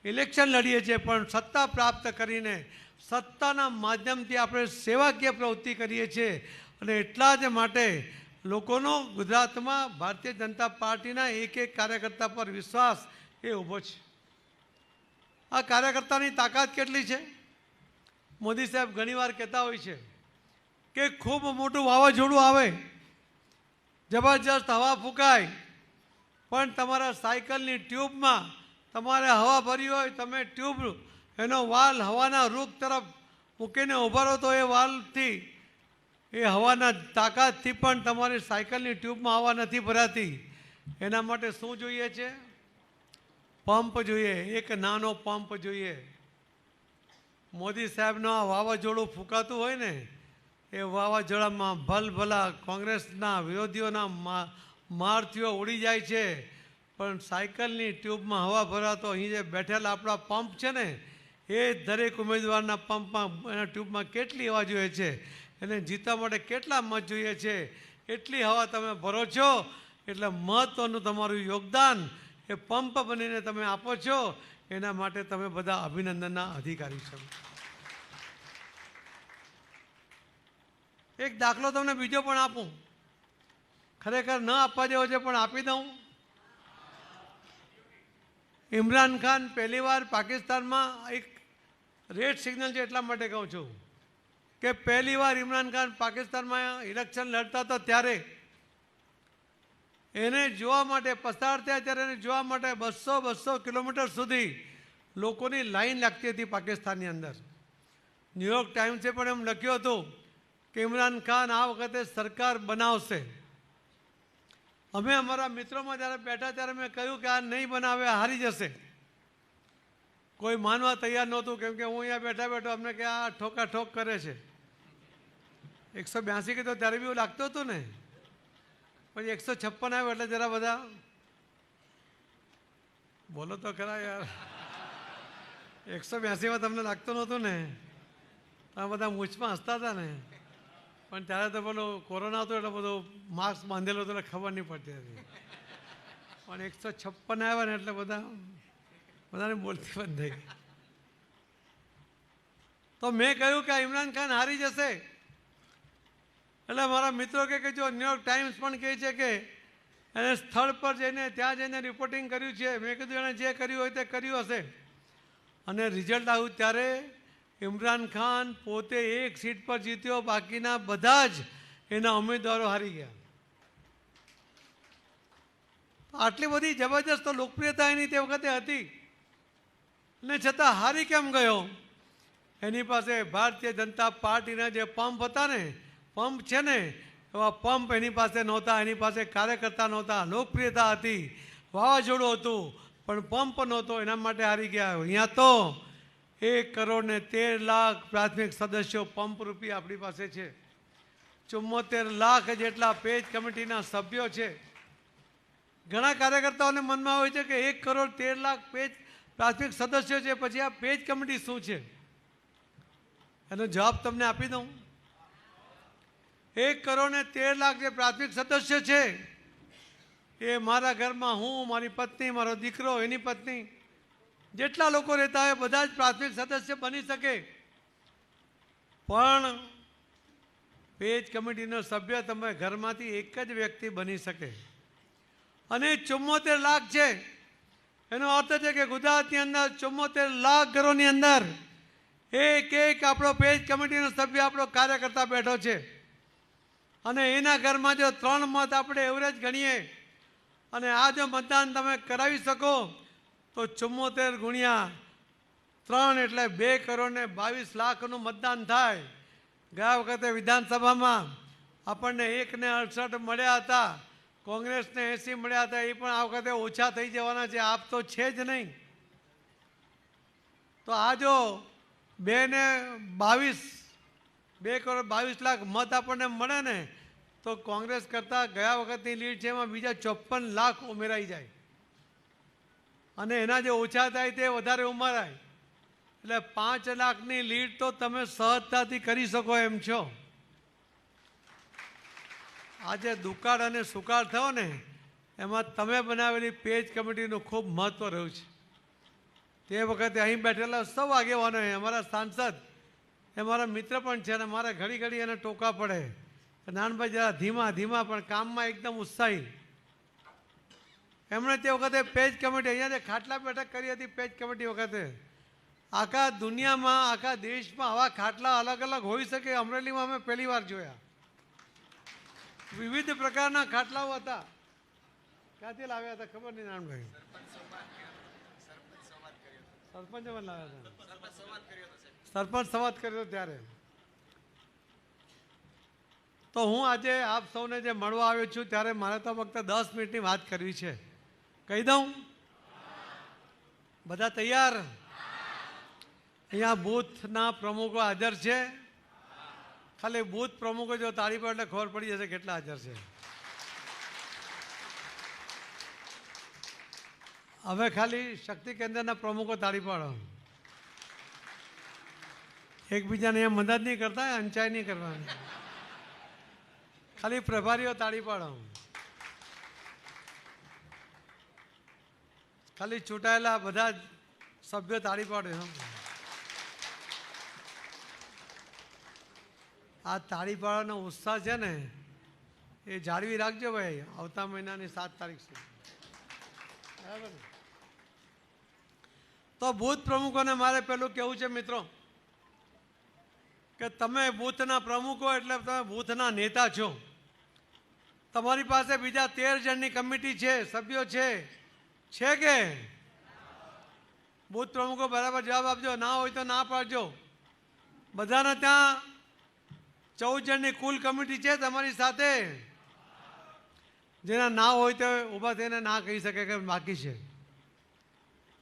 ઇલેક્શન લડીએ છીએ, પણ સત્તા પ્રાપ્ત કરીને સત્તાના માધ્યમથી આપણે સેવાકીય પ્રવૃત્તિ કરીએ છીએ અને એટલા જ માટે લોકોનો ગુજરાતમાં ભારતીય જનતા પાર્ટીના એક એક કાર્યકર્તા પર વિશ્વાસ એ ઊભો છે. આ કાર્યકર્તાની તાકાત કેટલી છે? મોદી સાહેબ ઘણીવાર કહેતા હોય છે કે ખૂબ મોટું વાવાઝોડું આવે, જબરજસ્ત હવા ફૂંકાય, પણ તમારા સાયકલની ટ્યુબમાં તમારે હવા ભરી હોય, તમે ટ્યુબ એનો વાલ હવાના રૂખ તરફ મૂકીને ઊભા રહો તો એ વાલથી, એ હવાના તાકાતથી પણ તમારી સાયકલની ટ્યુબમાં હવા નથી ભરાતી. એના માટે શું જોઈએ છે? પંપ જોઈએ, એક નાનો પંપ જોઈએ. મોદી સાહેબનો આ વાવાઝોડું ફૂંકાતું હોય ને, એ વાવાઝોડામાં ભલભલા કોંગ્રેસના વિરોધીઓના મારથીઓ ઉડી જાય છે, પણ સાયકલની ટ્યુબમાં હવા ભરાતો અહીં જે બેઠેલા આપણા પંપ છે ને, એ દરેક ઉમેદવારના પંપમાં એના ટ્યુબમાં કેટલી હવા જોઈએ છે, એને જીતવા માટે કેટલા મત જોઈએ છે, એટલી હવા તમે ભરો છો. એટલે મહત્ત્વનું તમારું યોગદાન એ પંપ બનીને તમે આપો છો, એના માટે તમે બધા અભિનંદનના અધિકારી છો. એક દાખલો તમને બીજો પણ આપું, ખરેખર ન આપવા જેવો છે પણ આપી દઉં. ઇમરાન ખાન પહેલી વાર પાકિસ્તાનમાં એક રેડ સિગ્નલ છે એટલા માટે કહું છું કે પહેલી વાર ઇમરાન ખાન પાકિસ્તાનમાં ઇલેક્શન લડતા હતા ત્યારે એને જોવા માટે પસાર થયા, ત્યારે એને જોવા માટે 200 કિલોમીટર સુધી લોકોની લાઈન લાગતી હતી પાકિસ્તાનની અંદર. ન્યૂયોર્ક ટાઈમ્સે પણ એમ લખ્યું હતું કે ઇમરાન ખાન આ વખતે સરકાર બનાવશે. અમે અમારા મિત્રોમાં જ્યારે બેઠા ત્યારે મેં કહ્યું કે આ નહીં બનાવે, હારી જશે. કોઈ માનવા તૈયાર નહોતું, કેમ કે હું અહીંયા બેઠા બેઠો અમને કે આ ઠોકાઠોક કરે છે. 182 કીધો ત્યારે બી એવું લાગતું હતું ને, પછી 156 આવ્યો એટલે જરા બધા બોલો તો ખરા યાર. 182માં તમને લાગતું નહોતું ને, તમે બધા મૂછમાં હસતા હતા ને, પણ ત્યારે તો પેલો કોરોના હતો એટલે બધું માસ્ક બાંધેલો હતો એટલે ખબર નહીં પડતી હતી. પણ 156 આવ્યા ને એટલે બધાને બોલતી બંધ થઈ ગઈ. તો મેં કહ્યું કે ઇમરાન ખાન હારી જશે. એટલે મારા મિત્રો કે જો ન્યૂયોર્ક ટાઈમ્સ પણ કહે છે કે એને સ્થળ પર જઈને ત્યાં જઈને રિપોર્ટિંગ કર્યું છે. મેં કીધું એણે જે કર્યું હોય તે કર્યું હશે. અને રિઝલ્ટ આવ્યું ત્યારે ઇમરાન ખાન પોતે એક સીટ પર જીત્યો, બાકીના બધા જ એના ઉમેદવારો હારી ગયા. આટલી બધી જબરજસ્ત લોકપ્રિયતા એની તે વખતે હતી, ને છતાં હારી કેમ ગયો? એની પાસે ભારતીય જનતા પાર્ટીના જે પંપ હતા ને, પંપ છે ને, એવા પંપ એની પાસે નહોતા. એની પાસે કાર્યકર્તા નહોતા. લોકપ્રિયતા હતી, વાવાઝોડું હતું, પણ પંપ નહોતો, એના માટે હારી ગયા. અહીંયા તો 1,13,00,000 પ્રાથમિક સદસ્યો પંપ રૂપી આપણી પાસે છે. 74 લાખ જેટલા પેજ કમિટીના સભ્યો છે. ઘણા કાર્યકર્તાઓને મનમાં હોય છે કે 1,13,00,000 પેજ પ્રાથમિક સદસ્યો છે, પછી આ પેજ કમિટી શું છે? એનો જવાબ તમને આપી દઉં. 1,13,00,000 જે પ્રાથમિક સદસ્યો છે એ મારા ઘરમાં હું, મારી પત્ની, મારો દીકરો, એની પત્ની, જેટલા લોકો રહેતા હોય બધા જ પ્રાથમિક સદસ્ય બની શકે. પણ પેજ કમિટીનો સભ્ય તમે ઘરમાંથી એક જ વ્યક્તિ બની શકે. અને 74 લાખ છે. એનો અર્થ છે કે ગુજરાતની અંદર 74 લાખ ઘરોની અંદર એક આપણો પેજ કમિટીનો સભ્ય આપણો કાર્યકર્તા બેઠો છે. અને એના ઘરમાં જો 3 મત આપણે એવરેજ ગણીએ અને આ જો મતદાન તમે કરાવી શકો તો 74 ગુણ્યા 3 એટલે 2,22,00,000નું મતદાન થાય. ગયા વખતે વિધાનસભામાં આપણને 168 મળ્યા હતા, કોંગ્રેસને 80 મળ્યા હતા. એ પણ આ વખતે ઓછા થઈ જવાના છે. આપ તો છે જ નહીં. તો આ જો 2,22,00,000 મત આપણને મળે ને, તો કોંગ્રેસ કરતાં ગયા વખતની લીડ છે એમાં બીજા 54 લાખ ઉમેરાઈ જાય. અને એના જે ઓછા થાય તે વધારે ઉમેરાય. એટલે 5 લાખની લીડ તો તમે સહજતાથી કરી શકો એમ છો. આજે દુકાળ અને સુકાળ થયો ને, એમાં તમે બનાવેલી પેજ કમિટીનું ખૂબ મહત્ત્વ રહ્યું છે. તે વખતે અહીં બેઠેલા સૌ આગેવાનો, અમારા સાંસદ, એ મારા મિત્ર પણ છે, અને મારે ઘડી ઘડી એને ટોકા પડે, નાનભાઈ જરા ધીમા ધીમા, પણ કામમાં એકદમ ઉત્સાહી. એમણે તે વખતે પેજ કમિટી, અહીંયા જે ખાટલા બેઠક કરી હતી પેજ કમિટી વખતે, આખા દુનિયામાં, આખા દેશમાં આવા ખાટલા અલગ અલગ હોઈ શકે અમરેલીમાં અમે પહેલી વાર જોયા. વિવિધ પ્રકારના ખાટલાઓ હતા. ક્યાંથી લાવ્યા હતા ખબર નહીં નાનભાઈ? સરપંચ લાવ્યા હતા. સરપંચ સંવાદ કર્યો ત્યારે. તો હું આજે આપ સૌને જે મળવા આવ્યો છું ત્યારે મારે તો ફક્ત 10 મિનિટની વાત કરવી છે. કહી દઉં? બધા તૈયાર? અહીંયા બૂથના પ્રમુખો હાજર છે. ખાલી બૂથ પ્રમુખો જો તાળી પર એટલે ખબર પડી જશે કેટલા હાજર છે. હવે ખાલી શક્તિ કેન્દ્રના પ્રમુખો તાળી પાડો. એકબીજાને એમ મદદ નહીં કરતા, અંચાઈ નહીં કરવાની. ખાલી પ્રભારીઓ તાળી પાડો. ખાલી ચૂંટાયેલા બધા સભ્યો તાળી પાડે. આ તાળી પાડવાનો ઉત્સાહ છે ને એ જાળવી રાખજો ભાઈ, આવતા મહિનાની 7 તારીખ સુધી. બરાબર. તો બૂથ પ્રમુખોને મારે પેલું કહેવું છે મિત્રો કે તમે બૂથના પ્રમુખો એટલે તમે બૂથના નેતા છો. તમારી પાસે બીજા 13 જણની કમિટી છે, સભ્યો છે કે? બૂથ પ્રમુખો બરાબર જવાબ આપજો. ના હોય તો ના પાડજો. બધાને ત્યાં 14 જણની કુલ કમિટી છે તમારી સાથે? જેના ના હોય તો ઊભા થઈને ના કહી શકે કે બાકી છે.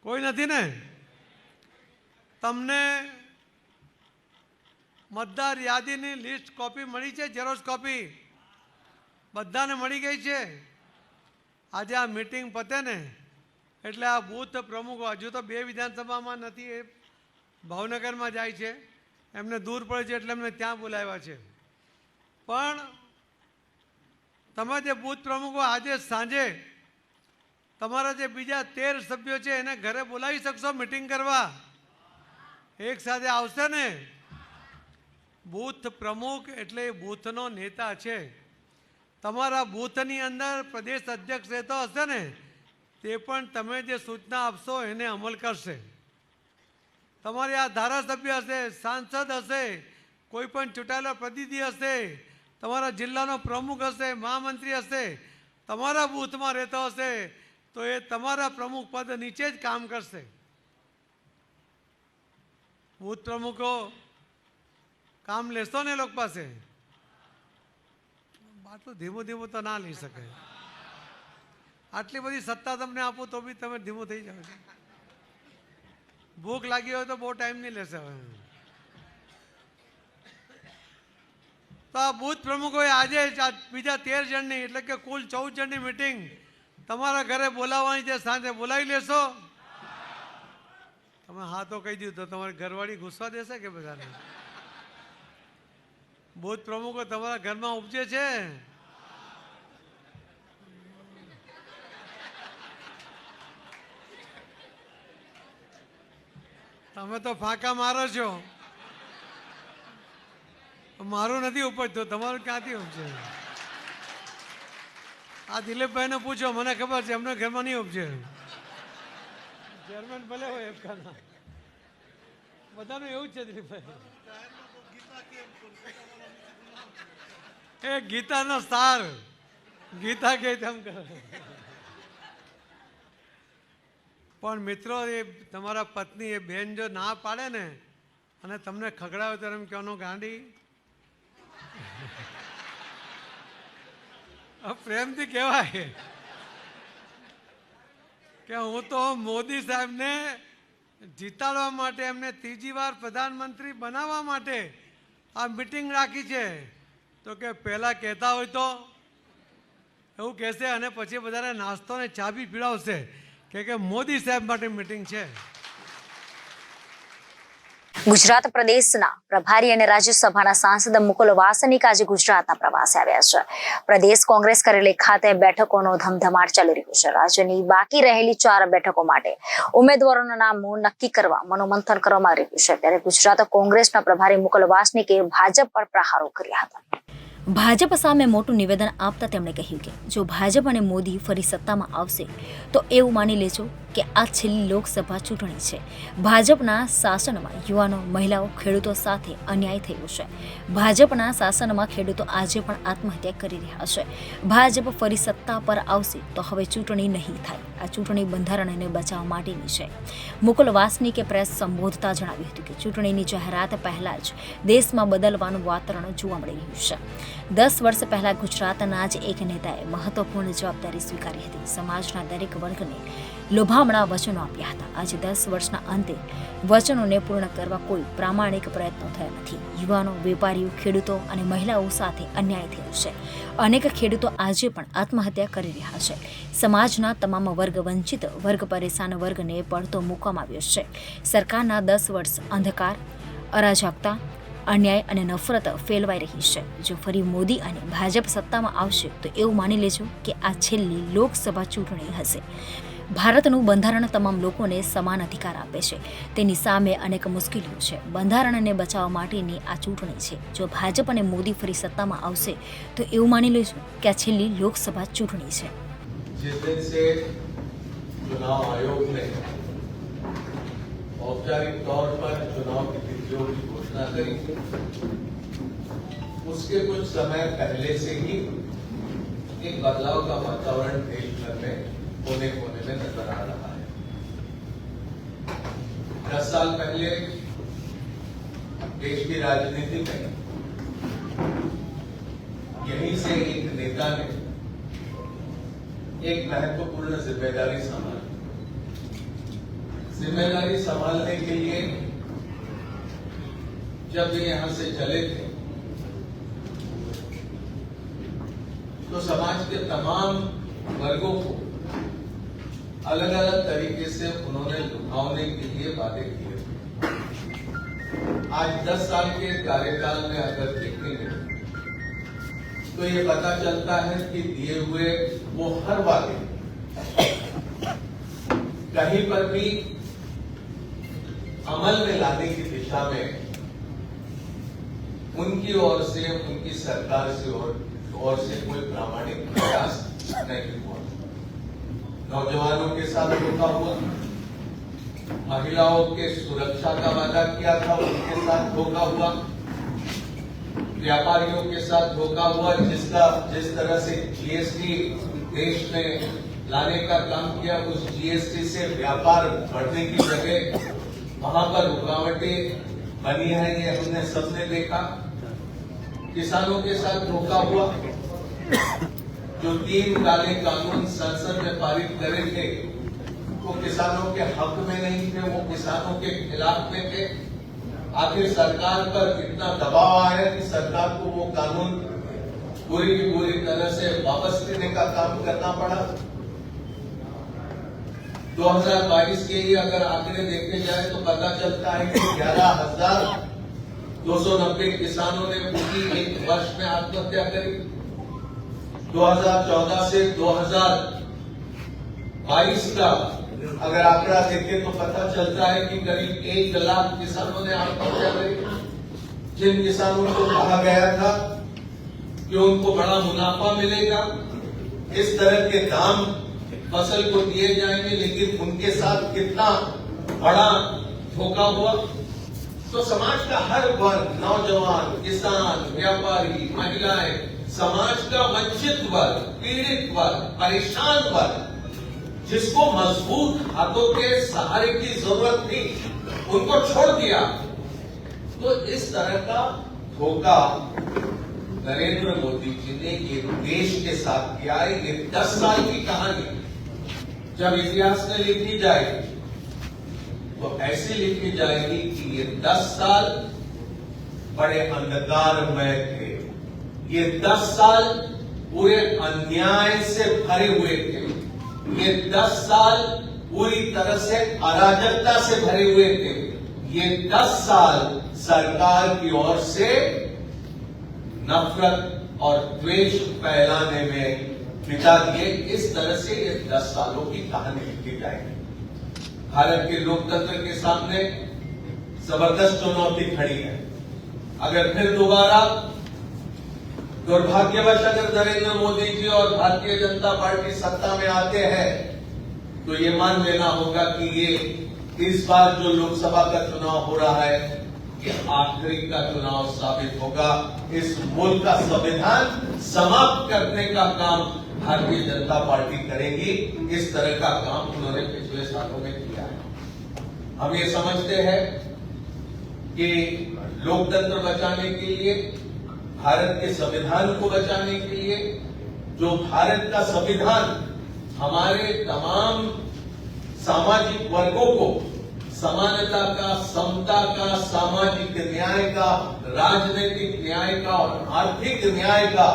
કોઈ નથી ને? તમને મતદાર યાદીની લિસ્ટ કોપી મળી છે? ઝેરોક્ષ કોપી બધાને મળી ગઈ છે? આજે આ મીટિંગ પતે ને એટલે આ બૂથ પ્રમુખો, હજુ તો 2 વિધાનસભામાં નથી, એ ભાવનગરમાં જાય છે, એમને દૂર પડે છે એટલે એમને ત્યાં બોલાવ્યા છે. પણ તમે જે બૂથ પ્રમુખો આજે સાંજે તમારા જે બીજા 13 સભ્યો છે એને ઘરે બોલાવી શકશો મિટિંગ કરવા? એક સાથે આવશે ને? બૂથ પ્રમુખ એટલે બૂથનો નેતા છે. તમારા બૂથની અંદર પ્રદેશ અધ્યક્ષ રહેતો હશે ને, તે પણ તમે જે સૂચના આપશો એને અમલ કરશે. તમારે આ ધારાસભ્ય હશે, સાંસદ હશે, કોઈ પણ ચૂંટાયેલો પ્રતિનિધિ હશે, તમારા જિલ્લાનો પ્રમુખ હશે, મહામંત્રી હશે, તમારા બૂથમાં રહેતો હશે તો એ તમારા પ્રમુખ પદ નીચે જ કામ કરશે. બૂથ પ્રમુખો કામ લેશો ને લોકો પાસે? આટલું ધીમું ધીમું તો ના લઈ શકે. આટલી બધી સત્તા તમને આપું તો બી તમે ધીમું થઈ જાવ છો. ભૂખ લાગી હોય તો બહુ ટાઈમ નહીં લેશે. હવે તો આ બૂથ પ્રમુખોએ આજે બીજા 13 જણની એટલે કે કુલ 14 જણની મિટિંગ તમારા ઘરે બોલાવવાની છે. સાંજે બોલાવી લેશો? તમે હા તો કહી દીધું તો તમારી ઘરવાળી ગુસ્સા દેશે કે બધાને? બૂથ પ્રમુખો તમારા ઘરમાં ઉપજે છે? તમે તો ફાંકા મારો છો. મારું નથી ઉપજતું, તમારું ક્યાંથી ઉપજે? આ દિલીપભાઈને પૂછો, મને ખબર છે એમને ઘરમાં નહીં ઉપજે. ચેરમેન ભલે હોય એફકાના, બધાનું એવું જ છે. દિલીપભાઈ એ ગીતાનો સાર, ગીતા કે તેમ કરે. પણ મિત્રો એ તમારા પત્ની એ બેન જો ના પાડે ને અને તમને ખગડાવે તો એમ કહેવાનું ગાંડી. પ્રેમથી કહેવાય કે હું તો મોદી સાહેબને જીતાડવા માટે, એમને 3જી વાર પ્રધાનમંત્રી બનાવવા માટે આ મિટિંગ રાખી છે. તો કે પહેલાં કહેતા હોય તો એવું કહેશે અને પછી બધાને નાસ્તો ને ચા બી પીવડાવશે કે મોદી સાહેબ માટે મિટિંગ છે. ગુજરાત પ્રદેશના પ્રભારી અને રાજ્યસભાના સાંસદ મુકુલ વાસનિક આજે ગુજરાતના પ્રવાસે આવ્યા છે. પ્રદેશ કોંગ્રેસ કાર્યાલય ખાતે બેઠકોનો ધમધમાટ ચાલી રહ્યો છે. રાજ્યની બાકી રહેલી 4 બેઠકો માટે ઉમેદવારોના નામો નક્કી કરવા મનોમંથન કરવામાં આવી રહ્યું છે. ત્યારે ગુજરાત કોંગ્રેસના પ્રભારી મુકુલ વાસનિકે ભાજપ પર પ્રહારો કર્યા હતા. ભાજપ સામે મોટું નિવેદન આપતા તેમણે કહ્યું કે જો ભાજપ અને મોદી ફરી સત્તામાં આવશે તો એવું માની લેજો કે આ છેલ્લી લોકસભા ચૂંટણી છે. ભાજપના શાસનમાં યુવાનો, મહિલાઓ, ખેડૂતો સાથે અન્યાય થયો છે. ભાજપના શાસનમાં ખેડૂતો આજે પણ આત્મહત્યા કરી રહ્યા છે. ભાજપ ફરી સત્તા પર આવશે તો હવે ચૂંટણી નહીં થાય. આ ચૂંટણી બંધારણને બચાવવા માટેની છે. મુકુલ વાસનિકે પ્રેસ સંબોધતા જણાવ્યું હતું કે ચૂંટણીની જાહેરાત પહેલા જ દેશમાં બદલવાનું વાતાવરણ જોવા મળી રહ્યું છે. 10 વર્ષ પહેલા ગુજરાતના જ એક નેતાએ મહત્વપૂર્ણ જવાબદારી સ્વીકારી હતી. સમાજના દરેક વર્ગને લોભા મહામણા વચનો આપ્યા હતા. આજે 10 વર્ષના અંતે વચનોને પૂર્ણ કરવા કોઈ પ્રામાણિક પ્રયત્નો થયા નથી. યુવાનો, વેપારીઓ, ખેડૂતો અને મહિલાઓ સાથે અન્યાય થયો છે. અનેક ખેડૂતો આજે પણ આત્મહત્યા કરી રહ્યા છે. સમાજના તમામ વર્ગ, વંચિત વર્ગ, પરેશાન વર્ગને પડતો મૂકવામાં આવ્યો છે. સરકારના 10 વર્ષ અંધકાર, અરાજકતા, અન્યાય અને નફરત ફેલવાઈ રહી છે. જો ફરી મોદી અને ભાજપ સત્તામાં આવશે તો એવું માની લેજો કે આ છેલ્લી લોકસભા ચૂંટણી હશે. ભારતનું બંધારણ તમામ લોકોને સમાન અધિકાર આપે છે. તેની સામે અનેક મુશ્કેલીઓ છે. બંધારણને બચાવવા માટેની આ ચૂંટણી છે. જો ભાજપ અને મોદી ફરી સત્તામાં આવશે તો એવું માની લેજો કે આ છેલ્લી લોકસભા ચૂંટણી છે. जिस दिन से चुनाव आयोग ने औपचारिक तौर पर चुनाव की तिथियों की घोषणा करी, उसके कुछ समय पहले से ही एक बदलाव का वातावरण देश भर में कोने कोने में नजर आ रहा है. 10 साल पहले देश की राजनीति में यहीं से एक नेता ने एक महत्वपूर्ण जिम्मेदारी संभाली. जिम्मेदारी संभालने के लिए जब वे यहां से चले थे तो समाज के तमाम वर्गों को अलग अलग तरीके से उन्होंने लुभावने के लिए वादे किए थे. आज 10 साल के कार्यकाल में अगर देखेंगे तो ये पता चलता है कि दिए हुए वो हर वादे कहीं पर भी अमल में लाने की दिशा में उनकी ओर से, उनकी सरकार से ओर से कोई प्रामाणिक प्रयास नहीं हुआ. नौजवानों के साथ धोखा हुआ, महिलाओं के सुरक्षा का वादा किया था उनके साथ धोखा हुआ, व्यापारियों के साथ धोखा हुआ. जिस तरह से जीएसटी देश में लाने का काम किया, उस जीएसटी से व्यापार बढ़ने की जगह वहां पर रुकावटें बनी है, ये हमने सबने देखा. किसानों के साथ धोखा हुआ. जो 3 काले कानून संसद में पारित करे थे वो किसानों के हक में नहीं थे, वो किसानों के खिलाफ में थे. आखिर सरकार पर इतना दबाव आया कि सरकार को वो कानून पूरी की पूरी तरह से वापस लेने का काम करना पड़ा. 2022 के ही अगर आंकड़े देखे जाए तो पता चलता है कि 11,290 किसानों ने पूरी एक वर्ष में आत्महत्या करी. 2014 से 2022 का अगर आंकड़ा देखें तो पता चलता है कि करीब 1 लाख किसानों ने आत्महत्या करी. जिन किसानों को कहा गया था कि उनको बड़ा मुनाफा मिलेगा, इस तरह के दाम फसल को दिए जाएंगे, लेकिन उनके साथ कितना बड़ा धोखा हुआ. तो समाज का हर वर्ग, नौजवान, किसान, व्यापारी, महिलाएं, समाज का वंचित वर्ग, पीड़ित वर्ग, परेशान वर्ग, जिसको मजबूत हाथों के सहारे की जरूरत थी, उनको छोड़ दिया. तो इस तरह का धोखा नरेंद्र मोदी जी ने ये देश के साथ किया है. ये 10 साल की कहानी जब इतिहास में लिखी जाएगी तो ऐसे लिखी जाएगी कि ये 10 साल बड़े अंधकारमय थे. ये 10 साल पूरे अन्याय से भरे हुए थे. ये 10 साल पूरी तरह से अराजकता से भरे हुए थे. ये 10 साल सरकार की ओर से नफरत और द्वेष फैलाने में बिता दिए. इस तरह से ये 10 सालों की कहानी लिखी जाएगी. भारत के लोकतंत्र के सामने जबरदस्त चुनौती खड़ी है. अगर फिर दोबारा दुर्भाग्यवश अगर नरेंद्र मोदी जी और भारतीय जनता पार्टी सत्ता में आते हैं तो ये मान लेना होगा कि ये इस बार जो लोकसभा का चुनाव हो रहा है ये आखिरी का चुनाव साबित होगा. इस मुल्क का संविधान समाप्त करने का काम भारतीय जनता पार्टी करेगी. इस तरह का काम उन्होंने पिछले सालों में किया है. हम ये समझते हैं कि लोकतंत्र बचाने के लिए, भारत के संविधान को बचाने के लिए, जो भारत का संविधान हमारे तमाम सामाजिक वर्गों को समानता का, समता का, सामाजिक न्याय का, राजनीतिक न्याय का और आर्थिक न्याय का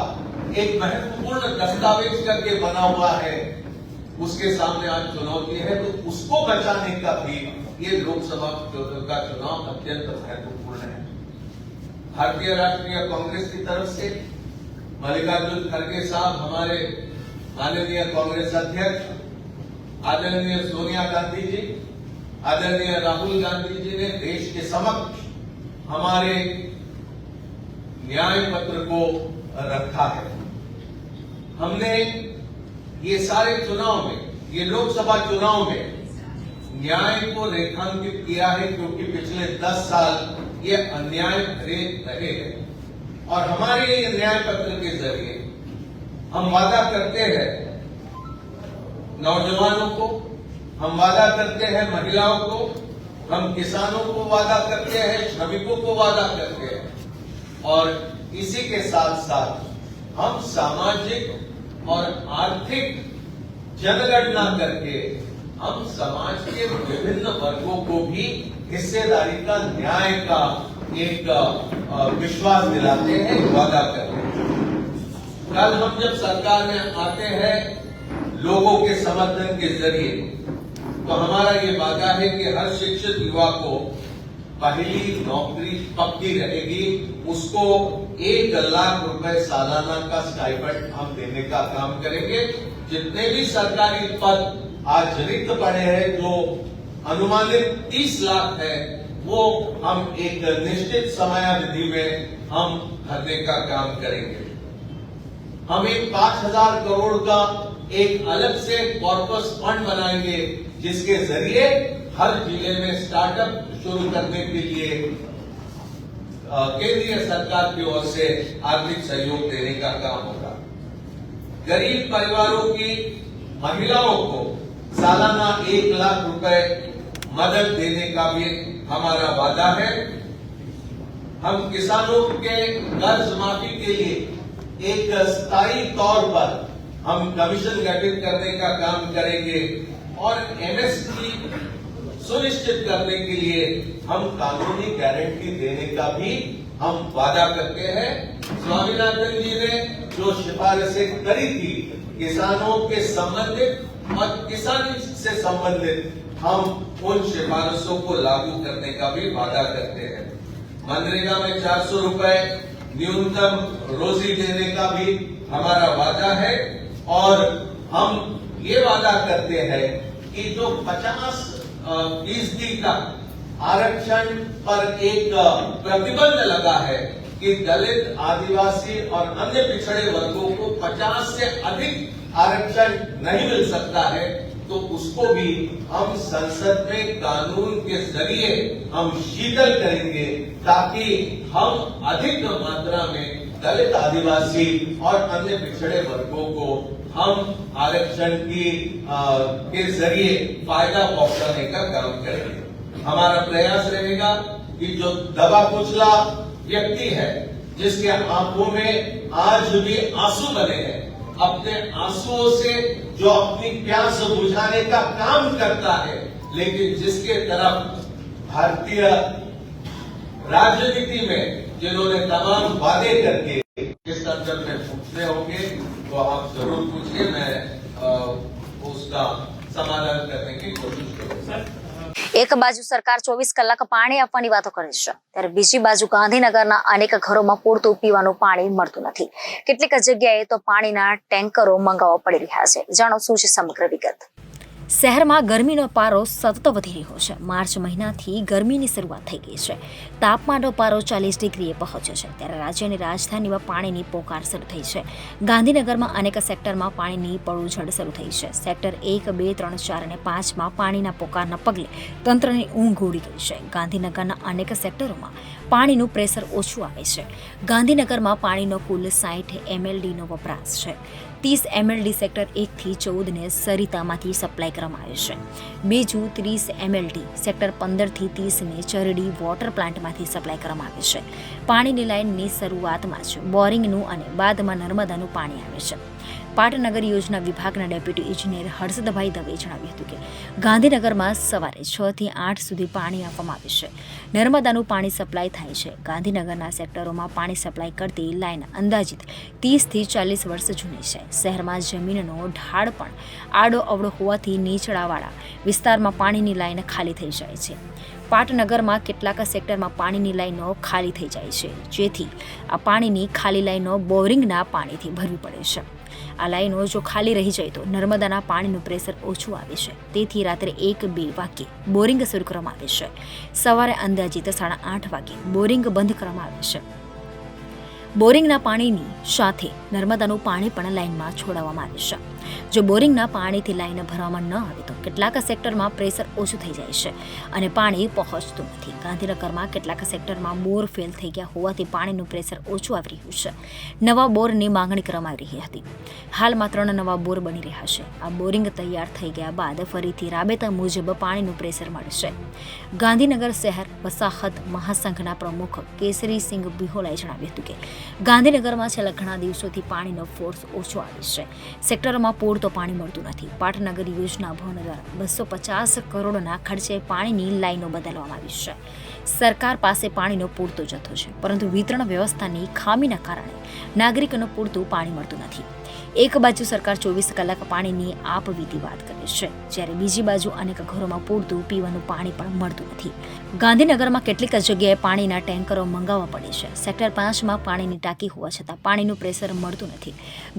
एक महत्वपूर्ण दस्तावेज करके बना हुआ है, उसके सामने आज चुनौती है। तो उसको बचाने का भी ये लोकसभा का चुनाव अत्यंत महत्वपूर्ण है। भारतीय राष्ट्रीय कांग्रेस की तरफ से मल्लिकार्जुन खड़गे साहब, हमारे माननीय कांग्रेस अध्यक्ष आदरणीय सोनिया गांधी जी, आदरणीय राहुल गांधी जी ने देश के समक्ष हमारे न्याय पत्र को रखा है। हमने ये सारे चुनाव में, ये लोकसभा चुनाव में न्याय को रेखांकित किया है, क्योंकि पिछले 10 साल ये अन्याय भरे रहे हैं। और हमारे ये न्याय पत्र के जरिए हम वादा करते हैं नौजवानों को, हम वादा करते हैं महिलाओं को, हम किसानों को वादा करते हैं, श्रमिकों को वादा करते हैं, और इसी के साथ साथ हम सामाजिक और आर्थिक जनगणना करके हम समाज के विभिन्न वर्गों को भी हिस्सेदारी का, न्याय का एक विश्वास दिलाते हैं, वादा करते हैं। कल हम जब सरकार में आते हैं लोगों के समर्थन के जरिए, तो हमारा ये वादा है कि हर शिक्षित युवा को पहली नौकरी पक्की रहेगी, उसको 1 लाख रुपए सालाना का स्टाइपेंड हम देने का काम करेंगे। जितने भी सरकारी पद आज रिक्त पड़े हैं, जो अनुमानित 30 लाख है, वो हम एक निश्चित समयावधि में हम भरने का काम करेंगे। हम एक 5,000 करोड़ का एक अलग से कॉर्पस फंड बनाएंगे, जिसके जरिए हर जिले में स्टार्टअप शुरू करने के लिए केंद्रीय सरकार की ओर से आर्थिक सहयोग देने का काम होगा। गरीब परिवारों की महिलाओं को सालाना 1 लाख रुपए मदद देने का भी हमारा वादा है। हम किसानों के कर्ज माफी के लिए एक स्थायी तौर पर हम कमीशन गठित करने का काम करेंगे, और एमएसपी सुनिश्चित करने के लिए हम कानूनी गारंटी देने का भी हम वादा करते हैं। स्वामीनाथन जी ने जो सिफारिशें करी थी किसानों के संबंधित और किसानी से संबंधित, हम उन सिफारिशों को लागू करने का भी वादा करते हैं। मनरेगा में 400 रुपए न्यूनतम रोजी देने का भी हमारा वादा है, और हम ये वादा करते हैं कि जो 50% का आरक्षण पर एक प्रतिबंध लगा है कि दलित, आदिवासी और अन्य पिछड़े वर्गों को 50 से अधिक आरक्षण नहीं मिल सकता है, तो उसको भी हम संसद में कानून के जरिए हम शीतल करेंगे, ताकि हम अधिक मात्रा में दलित, आदिवासी और अन्य पिछड़े वर्गों को हम आरक्षण के जरिए फायदा पहुंचाने का काम करेंगे। हमारा प्रयास रहेगा कि जो दबा कुचला व्यक्ति है, जिसके आंखों में आज भी आंसू बने हैं, अपने आंसुओं से जो अपनी प्यास बुझाने का काम करता है, लेकिन जिसके तरफ भारतीय राजनीति में जिन्होंने तमाम वादे करके इस संदर्भ में पूछने होंगे, तो आप जरूर पूछिए, मैं उसका समाधान करने की कोशिश करूंगा। એક બાજુ સરકાર 24 કલાક પાણી આપવાની વાતો કરે છે, ત્યારે બીજી બાજુ ગાંધીનગરના અનેક ઘરોમાં પૂરતું પીવાનું પાણી મળતું નથી। કેટલીક જગ્યાએ તો પાણીના ટેન્કરો મંગાવવા પડી રહ્યા છે। જાણો શું છે સમગ્ર વિગત। શહેરમાં ગરમીનો પારો સતત વધી રહ્યો છે। માર્ચ મહિનાથી ગરમીની શરૂઆત થઈ ગઈ છે। તાપમાનનો પારો 40 ડિગ્રીએ પહોંચ્યો છે, ત્યારે રાજ્યની રાજધાનીમાં પાણીની પોકાર શરૂ થઈ છે। ગાંધીનગરમાં અનેક સેક્ટરમાં પાણીની પળુઝડ શરૂ થઈ છે। સેક્ટર 1, 2, 3, 4 અને 5માં પાણીના પોકારના પગલે તંત્રની ઊંઘ ઉડી ગઈ છે। ગાંધીનગરના અનેક સેક્ટરોમાં પાણીનું પ્રેશર ઓછું આવે છે। ગાંધીનગરમાં પાણીનો કુલ 60 MLDનો વપરાશ છે। 30 MLD સેક્ટર 1 થી 14 ને સરિતામાંથી સપ્લાય કરવામાં આવે છે। બીજું 30 MLD સેક્ટર 15 થી 30 ને ચરડી વોટર પ્લાન્ટમાંથી સપ્લાય કરવામાં આવે છે। પાણીની લાઇનની શરૂઆતમાં જ બોરિંગનું અને બાદમાં નર્મદાનું પાણી આવે છે। પાટનગર યોજના વિભાગના ડેપ્યુટી ઇજનેર હર્ષદભાઈ દવેએ જણાવ્યું હતું કે ગાંધીનગરમાં સવારે 6 થી 8 સુધી પાણી આપવામાં આવે છે. નર્મદાનું પાણી સપ્લાય થાય છે. ગાંધીનગરના સેક્ટરોમાં પાણી સપ્લાય કરતી લાઇન અંદાજિત 30 થી 40 વર્ષ જૂની છે. શહેરમાં જમીનનો ઢાળ પણ આડો અવળો હોવાથી નીચાણવાળા વિસ્તારમાં પાણીની લાઇન ખાલી થઈ જાય છે. પાટનગરમાં કેટલાક સેક્ટરમાં પાણીની લાઈનો ખાલી થઈ જાય છે, જેથી આ પાણીની ખાલી લાઈનો બોરિંગના પાણીથી ભરવી પડે છે. આ લાઈનો જો ખાલી રહી જાય તો નર્મદાના પાણીનું પ્રેશર ઓછું આવે છે. તેથી રાત્રે 1-2 વાગ્યે બોરિંગ શરૂ કરવામાં આવે છે. સવારે અંદાજિત 8:30 વાગ્યે બોરિંગ બંધ કરવામાં આવે છે. બોરિંગના પાણીની સાથે નર્મદાનું પાણી પણ લાઇનમાં છોડવામાં આવે છે. જો બોરિંગના પાણીથી લાઇન ભરવામાં ન આવે તો કેટલાક સેક્ટરમાં પ્રેશર ઓછું થઈ જાય છે અને પાણી પહોંચતું નથી. ગાંધીનગરમાં કેટલાક સેક્ટરમાં બોર ફેલ થઈ ગયા હોવાથી પાણીનું પ્રેશર ઓછું આવી રહ્યું છે. નવા બોરની માંગણી કરવામાં આવી રહી હતી. હાલમાં 3 નવા બોર બની રહ્યા છે. આ બોરિંગ તૈયાર થઈ ગયા બાદ ફરીથી રાબેતા મુજબ પાણીનું પ્રેશર મળશે. ગાંધીનગર શહેર વસાહત મહાસંઘના પ્રમુખ કેસરીસિંહ બિહોલાએ જણાવ્યું હતું કે ગાંધીનગરમાં છેલ્લા ઘણા દિવસોથી પાણીનો ફોર્સ ઓછો આવે છે. સેક્ટરોમાં પૂરતો પાણી મળતું નથી. પાટનગર યોજના ભવન દ્વારા 250 કરોડના ખર્ચે પાણીની લાઈનો બદલવામાં આવી છે. સરકાર પાસે પાણીનો પૂરતો જથ્થો છે, પરંતુ વિતરણ વ્યવસ્થાની ખામીના કારણે નાગરિકોને પૂરતું પાણી મળતું નથી. એક બાજુ સરકાર 24 કલાક પાણીની આપવીતી વાત કરે છે, જ્યારે બીજી બાજુ અનેક ઘરોમાં પૂરતું પીવાનું પાણી પણ મળતું નથી. ગાંધીનગરમાં કેટલીક જગ્યાએ પાણીના ટેન્કરો મંગાવવા પડે છે. સેક્ટર 5માં પાણીની ટાંકી હોવા છતાં પાણીનું પ્રેશર મળતું નથી.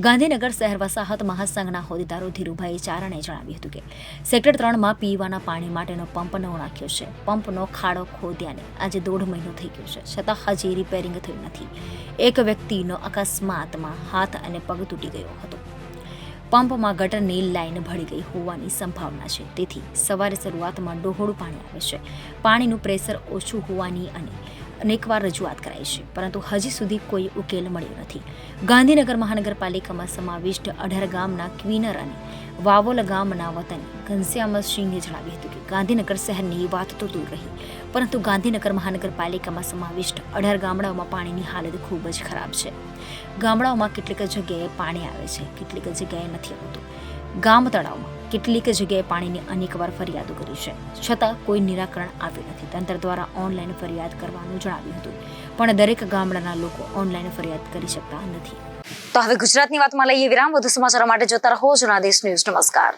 ગાંધીનગર શહેર વસાહત મહાસંઘના હોદ્દેદારો ધીરુભાઈ ચારણે જણાવ્યું હતું કે સેક્ટર 3માં પીવાના પાણી માટેનો પંપ નવો નાખ્યો છે. પંપનો ખાડો ખોદ્યાને આજે 1.5 મહિનો થઈ ગયો છે, છતાં હજી રિપેરિંગ થયું નથી. એક વ્યક્તિનો અકસ્માતમાં હાથ અને પગ તૂટી ગયો હતો. પંપમાં ગટરની લાઈન ભળી ગઈ હોવાની સંભાવના છે. તેથી સવારે શરૂઆતમાં ડહોળું પાણી આવે છે. પાણીનું પ્રેશર ઓછું હોવાની અનેકવાર રજૂઆત કરાઈ છે, પરંતુ હજી સુધી કોઈ ઉકેલ મળ્યો નથી. ગાંધીનગર મહાનગરપાલિકામાં સમાવિષ્ટ 18 ગામના ક્વિનર અને વાવોલ ગામના વતની ઘનશ્યામસિંહે જણાવ્યું હતું કે ગાંધીનગર શહેરની વાત તો દૂર રહી, પરંતુ ગાંધીનગર મહાનગરપાલિકામાં સમાવિષ્ટ 18 ગામડાઓમાં પાણીની હાલત ખૂબ જ ખરાબ છે. ગામડાઓમાં કેટલીક જગ્યાએ પાણી આવે છે, કેટલીક જગ્યાએ નથી આવતું. ગામ તળાવમાં કેટલીક જગ્યાએ પાણીની અનેકવાર ફરિયાદો કરી છે, છતાં કોઈ નિરાકરણ આવ્યું નથી. તંત્ર દ્વારા ઓનલાઈન ફરિયાદ કરવાનું જણાવ્યું હતું, પણ દરેક ગામડાના લોકો ઓનલાઈન ફરિયાદ કરી શકતા નથી. તો હવે ગુજરાતની વાતમાં લઈએ વિરામ. વધુ સમાચારો માટે જોતા રહો જનાદેશ ન્યૂઝ. નમસ્કાર.